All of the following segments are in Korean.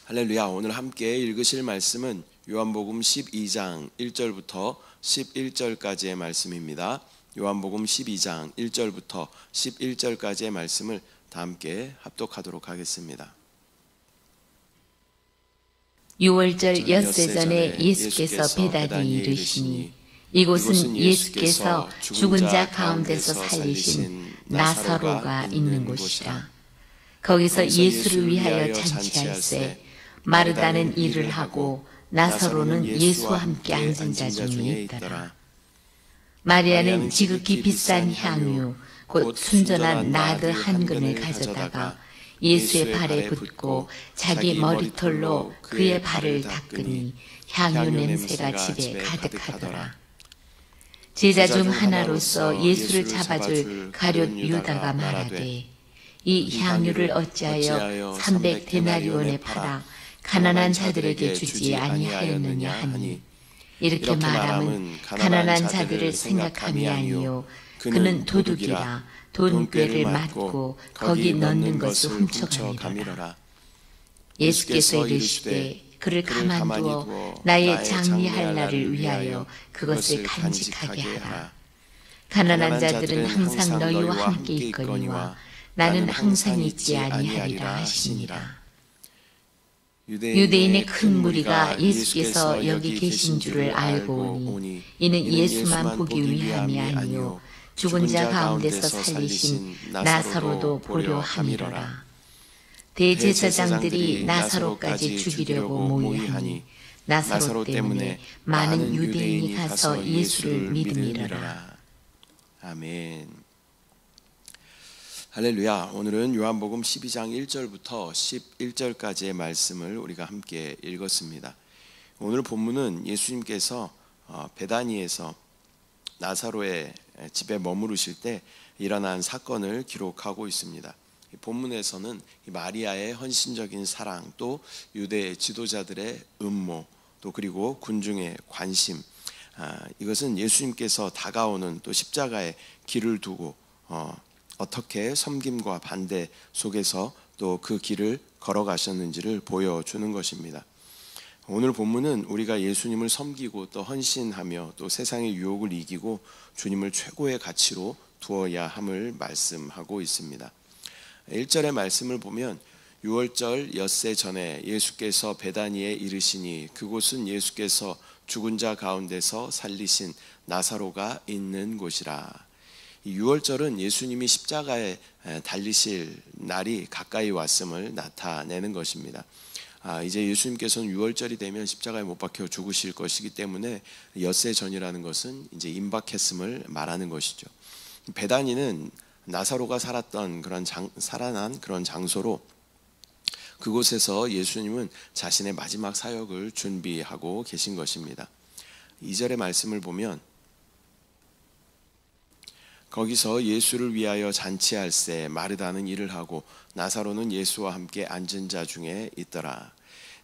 할렐루야. 오늘 함께 읽으실 말씀은 요한복음 12장 1절부터 11절까지의 말씀입니다. 요한복음 12장 1절부터 11절까지의 말씀을 다 함께 합독하도록 하겠습니다. 6월절 엿새 전에 예수께서 베다니에 이르시니 이곳은 예수께서 죽은 자 가운데서 살리신 나사로가 있는 곳이라. 거기서 예수를 위하여 잔치할세 마르다는 일을 하고 나사로는 예수와 함께 앉은 자 중에 있더라. 마리아는 지극히 비싼 향유 곧 순전한 나드 한 근을 가져다가 예수의 발에 붓고 자기 머리털로 그의 발을 닦으니 향유 냄새가 집에 가득하더라. 제자 중 하나로서 예수를 잡아줄 가룟 유다가 말하되 이 향유를 어찌하여 300데나리온에 팔아 가난한 자들에게 주지 아니하였느냐 하니, 이렇게 말함은 가난한 자들을 생각함이 아니요 그는 도둑이라 돈꾀를 맞고 거기 넣는 것을 훔쳐가니라. 예수께서 이르시되 그를 가만두어 나의 장리할 날을 위하여 그것을 간직하게 하라. 가난한 자들은 항상 너희와 함께 있거니와 나는 항상 있지 아니하리라 하시니라. 유대인의 큰 무리가 예수께서 여기 계신 줄을 알고 오니 이는 예수만 보기 위함이 아니요 죽은 자 가운데서 살리신 나사로도 보려 함이로라. 대제사장들이 나사로까지 죽이려고 모의하니 나사로 때문에 많은 유대인이 가서 예수를 믿음이로라. 아멘. 할렐루야. 오늘은 요한복음 12장 1절부터 11절까지의 말씀을 우리가 함께 읽었습니다. 오늘 본문은 예수님께서 베다니에서 나사로의 집에 머무르실 때 일어난 사건을 기록하고 있습니다. 본문에서는 마리아의 헌신적인 사랑, 또 유대 지도자들의 음모, 또 그리고 군중의 관심, 이것은 예수님께서 다가오는 또 십자가의 길을 두고 어떻게 섬김과 반대 속에서 또 그 길을 걸어가셨는지를 보여주는 것입니다. 오늘 본문은 우리가 예수님을 섬기고 또 헌신하며 또 세상의 유혹을 이기고 주님을 최고의 가치로 두어야 함을 말씀하고 있습니다. 1절의 말씀을 보면 6월절 엿새 전에 예수께서 베다니에 이르시니 그곳은 예수께서 죽은 자 가운데서 살리신 나사로가 있는 곳이라. 이 6월절은 예수님이 십자가에 달리실 날이 가까이 왔음을 나타내는 것입니다. 이제 예수님께서는 6월절이 되면 십자가에 못 박혀 죽으실 것이기 때문에 엿새 전이라는 것은 이제 임박했음을 말하는 것이죠. 베다니는 나사로가 살았던 살아난 그런 장소로 그곳에서 예수님은 자신의 마지막 사역을 준비하고 계신 것입니다. 2절의 말씀을 보면 거기서 예수를 위하여 잔치할세 마르다는 일을 하고 나사로는 예수와 함께 앉은 자 중에 있더라.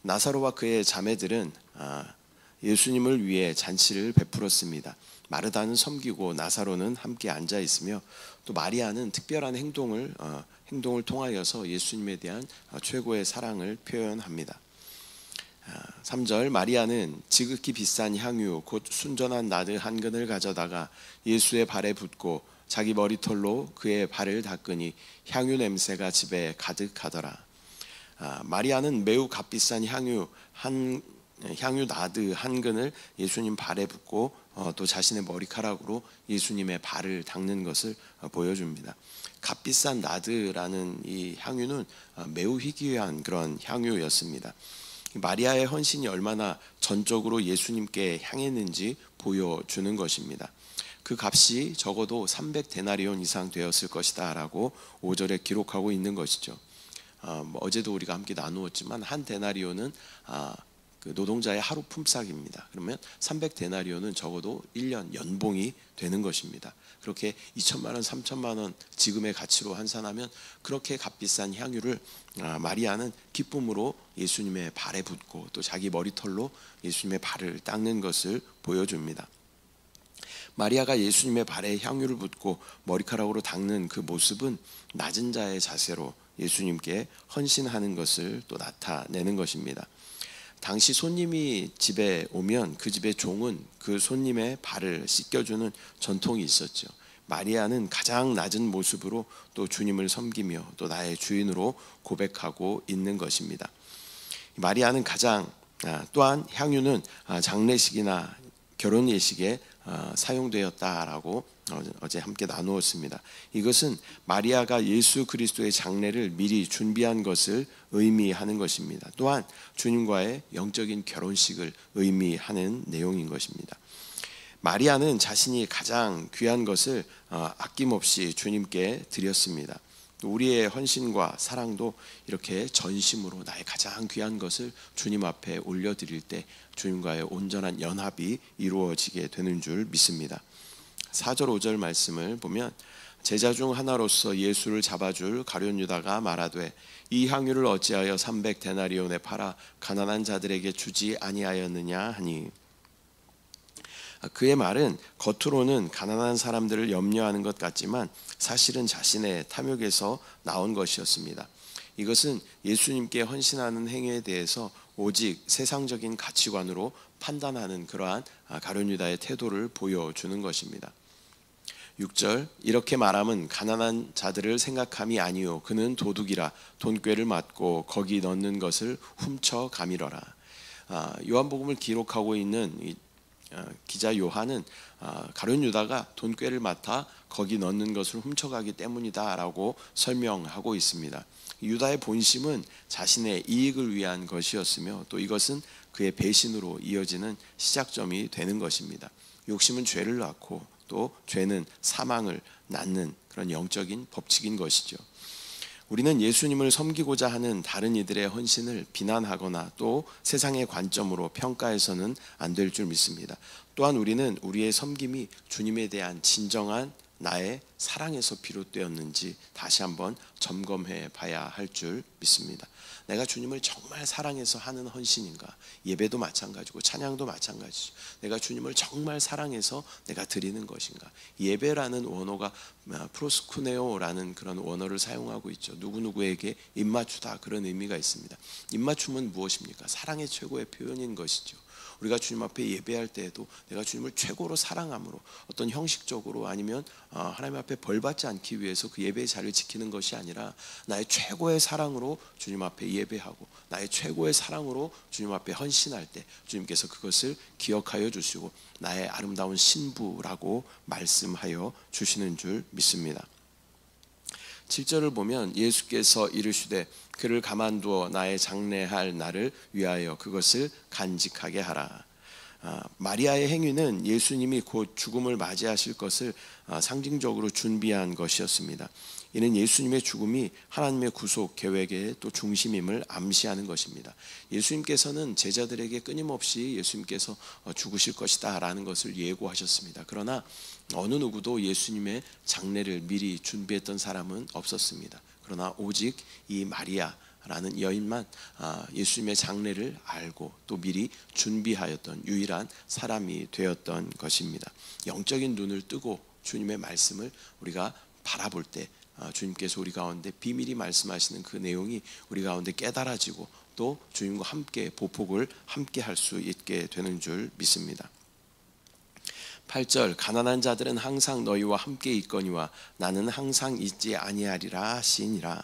나사로와 그의 자매들은 예수님을 위해 잔치를 베풀었습니다. 마르다는 섬기고 나사로는 함께 앉아 있으며 또 마리아는 특별한 행동을 통하여서 예수님에 대한 최고의 사랑을 표현합니다. 3절 마리아는 지극히 비싼 향유 곧 순전한 나드 한 근을 가져다가 예수의 발에 붓고 자기 머리털로 그의 발을 닦으니 향유 냄새가 집에 가득하더라. 마리아는 매우 값비싼 향유 나드 한 근을 예수님 발에 붓고 또 자신의 머리카락으로 예수님의 발을 닦는 것을 보여줍니다. 값비싼 나드라는 이 향유는 매우 희귀한 그런 향유였습니다. 마리아의 헌신이 얼마나 전적으로 예수님께 향했는지 보여주는 것입니다. 그 값이 적어도 300데나리온 이상 되었을 것이다 라고 5절에 기록하고 있는 것이죠. 어제도 우리가 함께 나누었지만 한 데나리온은 그 노동자의 하루 품삯입니다. 그러면 300데나리온은 적어도 1년 연봉이 되는 것입니다. 그렇게 2천만 원, 3천만 원 지금의 가치로 환산하면 그렇게 값비싼 향유를 마리아는 기쁨으로 예수님의 발에 붓고 또 자기 머리털로 예수님의 발을 닦는 것을 보여줍니다. 마리아가 예수님의 발에 향유를 붓고 머리카락으로 닦는 그 모습은 낮은 자의 자세로 예수님께 헌신하는 것을 또 나타내는 것입니다. 당시 손님이 집에 오면 그 집의 종은 그 손님의 발을 씻겨주는 전통이 있었죠. 마리아는 가장 낮은 모습으로 또 주님을 섬기며 또 나의 주인으로 고백하고 있는 것입니다. 마리아는 또한 향유는 장례식이나 결혼 예식에 사용되었다라고 어제 함께 나누었습니다. 이것은 마리아가 예수 그리스도의 장례를 미리 준비한 것을 의미하는 것입니다. 또한 주님과의 영적인 결혼식을 의미하는 내용인 것입니다. 마리아는 자신이 가장 귀한 것을 아낌없이 주님께 드렸습니다. 우리의 헌신과 사랑도 이렇게 전심으로 나의 가장 귀한 것을 주님 앞에 올려드릴 때 주님과의 온전한 연합이 이루어지게 되는 줄 믿습니다. 4절 5절 말씀을 보면 제자 중 하나로서 예수를 잡아줄 가룟 유다가 말하되 이 향유를 어찌하여 300데나리온에 팔아 가난한 자들에게 주지 아니하였느냐 하니, 그의 말은 겉으로는 가난한 사람들을 염려하는 것 같지만 사실은 자신의 탐욕에서 나온 것이었습니다. 이것은 예수님께 헌신하는 행위에 대해서 오직 세상적인 가치관으로 판단하는 그러한 가룟 유다의 태도를 보여주는 것입니다. 6절 이렇게 말함은 가난한 자들을 생각함이 아니요 그는 도둑이라 돈꾀를 맞고 거기 넣는 것을 훔쳐 가미러라. 요한복음을 기록하고 있는 기자 요한은 가룟 유다가 돈꾀를 맡아 거기 넣는 것을 훔쳐가기 때문이다라고 설명하고 있습니다. 유다의 본심은 자신의 이익을 위한 것이었으며 또 이것은 그의 배신으로 이어지는 시작점이 되는 것입니다. 욕심은 죄를 낳고 또 죄는 사망을 낳는 그런 영적인 법칙인 것이죠. 우리는 예수님을 섬기고자 하는 다른 이들의 헌신을 비난하거나 또 세상의 관점으로 평가해서는 안 될 줄 믿습니다. 또한 우리는 우리의 섬김이 주님에 대한 진정한 나의 사랑에서 비롯되었는지 다시 한번 점검해 봐야 할 줄 믿습니다. 내가 주님을 정말 사랑해서 하는 헌신인가? 예배도 마찬가지고 찬양도 마찬가지죠. 내가 주님을 정말 사랑해서 내가 드리는 것인가? 예배라는 원어가 프로스쿠네오라는 그런 원어를 사용하고 있죠. 누구누구에게 입맞추다 그런 의미가 있습니다. 입맞춤은 무엇입니까? 사랑의 최고의 표현인 것이죠. 우리가 주님 앞에 예배할 때에도 내가 주님을 최고로 사랑함으로 어떤 형식적으로 아니면 하나님 앞에 벌받지 않기 위해서 그 예배의 자리를 지키는 것이 아니라 나의 최고의 사랑으로 주님 앞에 예배하고 나의 최고의 사랑으로 주님 앞에 헌신할 때 주님께서 그것을 기억하여 주시고 나의 아름다운 신부라고 말씀하여 주시는 줄 믿습니다. 7절을 보면 예수께서 이르시되 그를 가만두어 나의 장례할 날을 위하여 그것을 간직하게 하라. 마리아의 행위는 예수님이 곧 죽음을 맞이하실 것을 상징적으로 준비한 것이었습니다. 이는 예수님의 죽음이 하나님의 구속 계획의 또 중심임을 암시하는 것입니다. 예수님께서는 제자들에게 끊임없이 예수님께서 죽으실 것이다 라는 것을 예고하셨습니다. 그러나 어느 누구도 예수님의 장례를 미리 준비했던 사람은 없었습니다. 그러나 오직 이 마리아라는 여인만 예수님의 장례를 알고 또 미리 준비하였던 유일한 사람이 되었던 것입니다. 영적인 눈을 뜨고 주님의 말씀을 우리가 바라볼 때 주님께서 우리 가운데 비밀히 말씀하시는 그 내용이 우리 가운데 깨달아지고 또 주님과 함께 보복을 함께 할 수 있게 되는 줄 믿습니다. 8절 가난한 자들은 항상 너희와 함께 있거니와 나는 항상 있지 아니하리라 하시니라.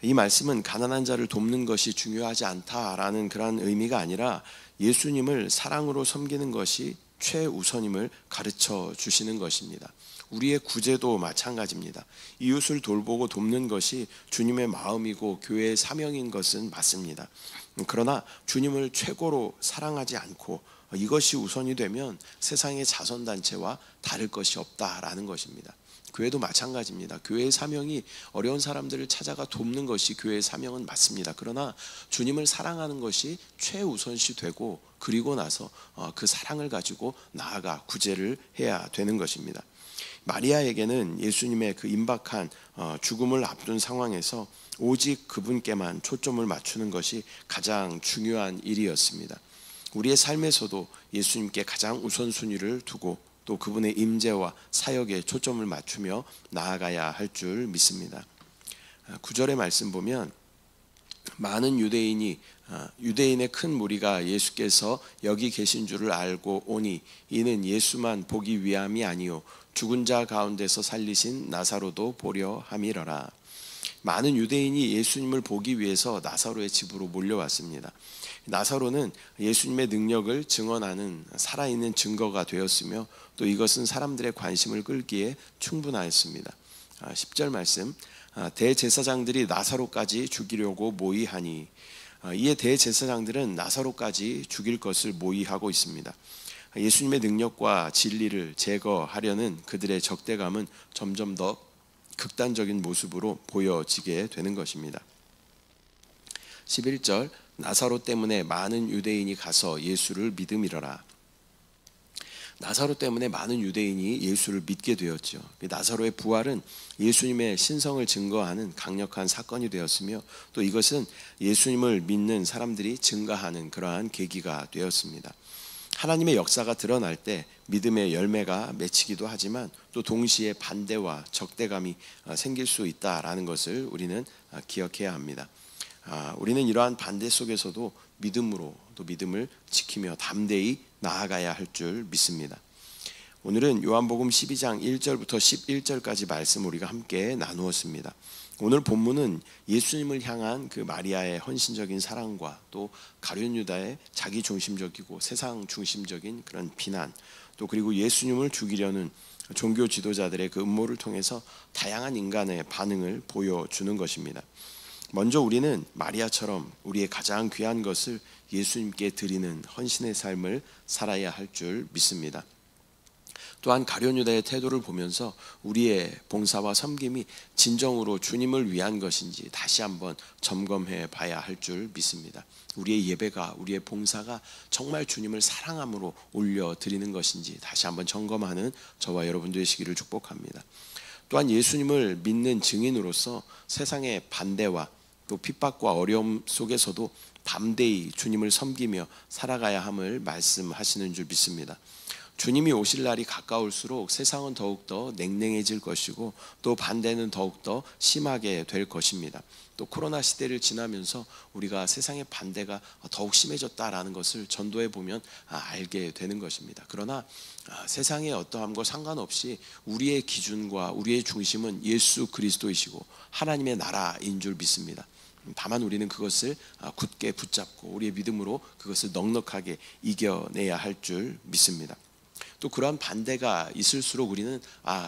이 말씀은 가난한 자를 돕는 것이 중요하지 않다라는 그런 의미가 아니라 예수님을 사랑으로 섬기는 것이 최우선임을 가르쳐 주시는 것입니다. 우리의 구제도 마찬가지입니다. 이웃을 돌보고 돕는 것이 주님의 마음이고 교회의 사명인 것은 맞습니다. 그러나 주님을 최고로 사랑하지 않고 이것이 우선이 되면 세상의 자선단체와 다를 것이 없다라는 것입니다. 교회도 마찬가지입니다. 교회의 사명이 어려운 사람들을 찾아가 돕는 것이 교회의 사명은 맞습니다. 그러나 주님을 사랑하는 것이 최우선시 되고 그리고 나서 그 사랑을 가지고 나아가 구제를 해야 되는 것입니다. 마리아에게는 예수님의 그 임박한 죽음을 앞둔 상황에서 오직 그분께만 초점을 맞추는 것이 가장 중요한 일이었습니다. 우리의 삶에서도 예수님께 가장 우선순위를 두고 또 그분의 임재와 사역에 초점을 맞추며 나아가야 할 줄 믿습니다. 9절의 말씀 보면 많은 유대인의 큰 무리가 예수께서 여기 계신 줄을 알고 오니 이는 예수만 보기 위함이 아니요 죽은 자 가운데서 살리신 나사로도 보려 함이러라. 많은 유대인이 예수님을 보기 위해서 나사로의 집으로 몰려왔습니다. 나사로는 예수님의 능력을 증언하는 살아있는 증거가 되었으며 또 이것은 사람들의 관심을 끌기에 충분하였습니다. 10절 말씀, 대제사장들이 나사로까지 죽이려고 모의하니, 이에 대제사장들은 나사로까지 죽일 것을 모의하고 있습니다. 예수님의 능력과 진리를 제거하려는 그들의 적대감은 점점 더 극단적인 모습으로 보여지게 되는 것입니다. 11절, 나사로 때문에 많은 유대인이 가서 예수를 믿음이러라. 나사로 때문에 많은 유대인이 예수를 믿게 되었죠. 나사로의 부활은 예수님의 신성을 증거하는 강력한 사건이 되었으며 또 이것은 예수님을 믿는 사람들이 증가하는 그러한 계기가 되었습니다. 하나님의 역사가 드러날 때 믿음의 열매가 맺히기도 하지만 또 동시에 반대와 적대감이 생길 수 있다라는 것을 우리는 기억해야 합니다. 우리는 이러한 반대 속에서도 믿음으로 또 믿음을 지키며 담대히 나아가야 할 줄 믿습니다. 오늘은 요한복음 12장 1절부터 11절까지 말씀을 우리가 함께 나누었습니다. 오늘 본문은 예수님을 향한 그 마리아의 헌신적인 사랑과 또 가룟 유다의 자기 중심적이고 세상 중심적인 그런 비난, 또 그리고 예수님을 죽이려는 종교 지도자들의 그 음모를 통해서 다양한 인간의 반응을 보여주는 것입니다. 먼저 우리는 마리아처럼 우리의 가장 귀한 것을 예수님께 드리는 헌신의 삶을 살아야 할 줄 믿습니다. 또한 가룟 유다의 태도를 보면서 우리의 봉사와 섬김이 진정으로 주님을 위한 것인지 다시 한번 점검해 봐야 할 줄 믿습니다. 우리의 예배가, 우리의 봉사가 정말 주님을 사랑함으로 올려드리는 것인지 다시 한번 점검하는 저와 여러분 되시기를 축복합니다. 또한 예수님을 믿는 증인으로서 세상의 반대와 또 핍박과 어려움 속에서도 담대히 주님을 섬기며 살아가야 함을 말씀하시는 줄 믿습니다. 주님이 오실 날이 가까울수록 세상은 더욱더 냉랭해질 것이고 또 반대는 더욱더 심하게 될 것입니다. 또 코로나 시대를 지나면서 우리가 세상의 반대가 더욱 심해졌다라는 것을 전도해 보면 알게 되는 것입니다. 그러나 세상의 어떠함과 상관없이 우리의 기준과 우리의 중심은 예수 그리스도이시고 하나님의 나라인 줄 믿습니다. 다만 우리는 그것을 굳게 붙잡고 우리의 믿음으로 그것을 넉넉하게 이겨내야 할 줄 믿습니다. 또 그러한 반대가 있을수록 우리는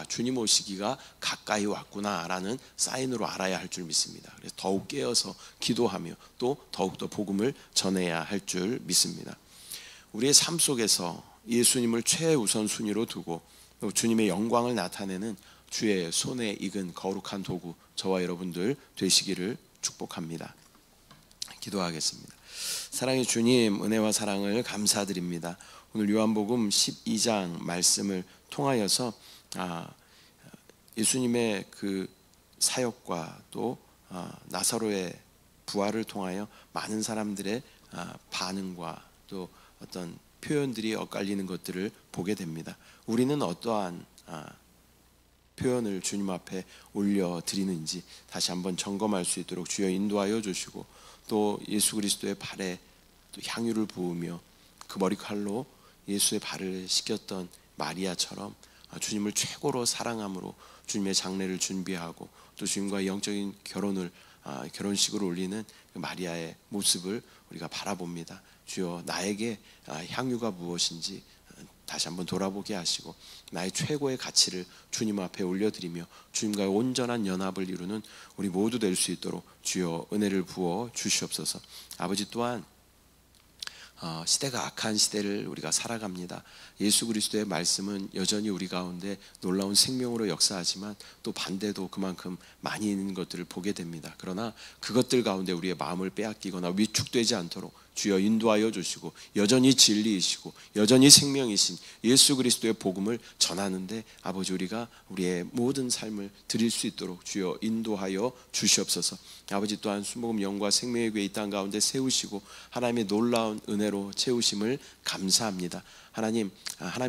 주님 오시기가 가까이 왔구나라는 사인으로 알아야 할 줄 믿습니다. 그래서 더욱 깨어서 기도하며 또 더욱더 복음을 전해야 할 줄 믿습니다. 우리의 삶 속에서 예수님을 최우선 순위로 두고 또 주님의 영광을 나타내는 주의 손에 익은 거룩한 도구 저와 여러분들 되시기를 축복합니다. 기도하겠습니다. 사랑의 주님, 은혜와 사랑을 감사드립니다. 오늘 요한복음 12장 말씀을 통하여서 예수님의 그 사역과 또 나사로의 부활을 통하여 많은 사람들의 반응과 또 어떤 표현들이 엇갈리는 것들을 보게 됩니다. 우리는 어떠한 표현을 주님 앞에 올려드리는지 다시 한번 점검할 수 있도록 주여 인도하여 주시고 또 예수 그리스도의 발에 또 향유를 부으며 그 머리칼로 예수의 발을 씻겼던 마리아처럼 주님을 최고로 사랑함으로 주님의 장례를 준비하고 또 주님과의 영적인 결혼식을 올리는 마리아의 모습을 우리가 바라봅니다. 주여 나에게 향유가 무엇인지 다시 한번 돌아보게 하시고 나의 최고의 가치를 주님 앞에 올려드리며 주님과의 온전한 연합을 이루는 우리 모두 될 수 있도록 주여 은혜를 부어 주시옵소서. 아버지 또한 시대가 악한 시대를 우리가 살아갑니다. 예수 그리스도의 말씀은 여전히 우리 가운데 놀라운 생명으로 역사하지만 또 반대도 그만큼 많이 있는 것들을 보게 됩니다. 그러나 그것들 가운데 우리의 마음을 빼앗기거나 위축되지 않도록 주여 인도하여 주시고 여전히 진리이시고 여전히 생명이신 예수 그리스도의 복음을 전하는데 아버지 우리가 우리의 모든 삶을 드릴 수 있도록 주여 인도하여 주시옵소서. 아버지 또한 순복음 영과 생명의 교회 이 땅 가운데 세우시고 하나님의 놀라운 은혜로 은혜로 채우심을 감사합니다. 하나님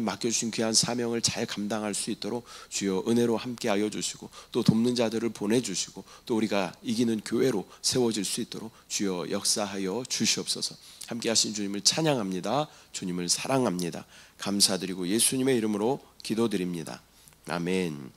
맡겨주신 귀한 사명을 잘 감당할 수 있도록 주여 은혜로 함께하여 주시고 또 돕는 자들을 보내주시고 또 우리가 이기는 교회로 세워질 수 있도록 주여 역사하여 주시옵소서. 함께하신 주님을 찬양합니다. 주님을 사랑합니다. 감사드리고 예수님의 이름으로 기도드립니다. 아멘.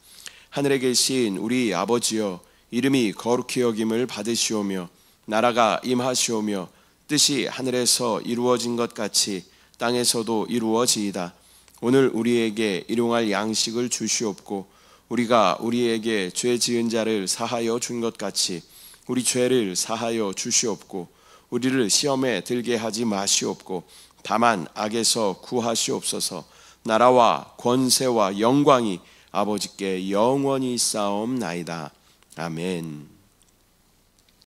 하늘에 계신 우리 아버지여, 이름이 거룩히 여김을 받으시오며 나라가 임하시오며 뜻이 하늘에서 이루어진 것 같이 땅에서도 이루어지이다. 오늘 우리에게 일용할 양식을 주시옵고 우리가 우리에게 죄 지은 자를 사하여 준 것 같이 우리 죄를 사하여 주시옵고 우리를 시험에 들게 하지 마시옵고 다만 악에서 구하시옵소서. 나라와 권세와 영광이 아버지께 영원히 쌓옵나이다. 아멘.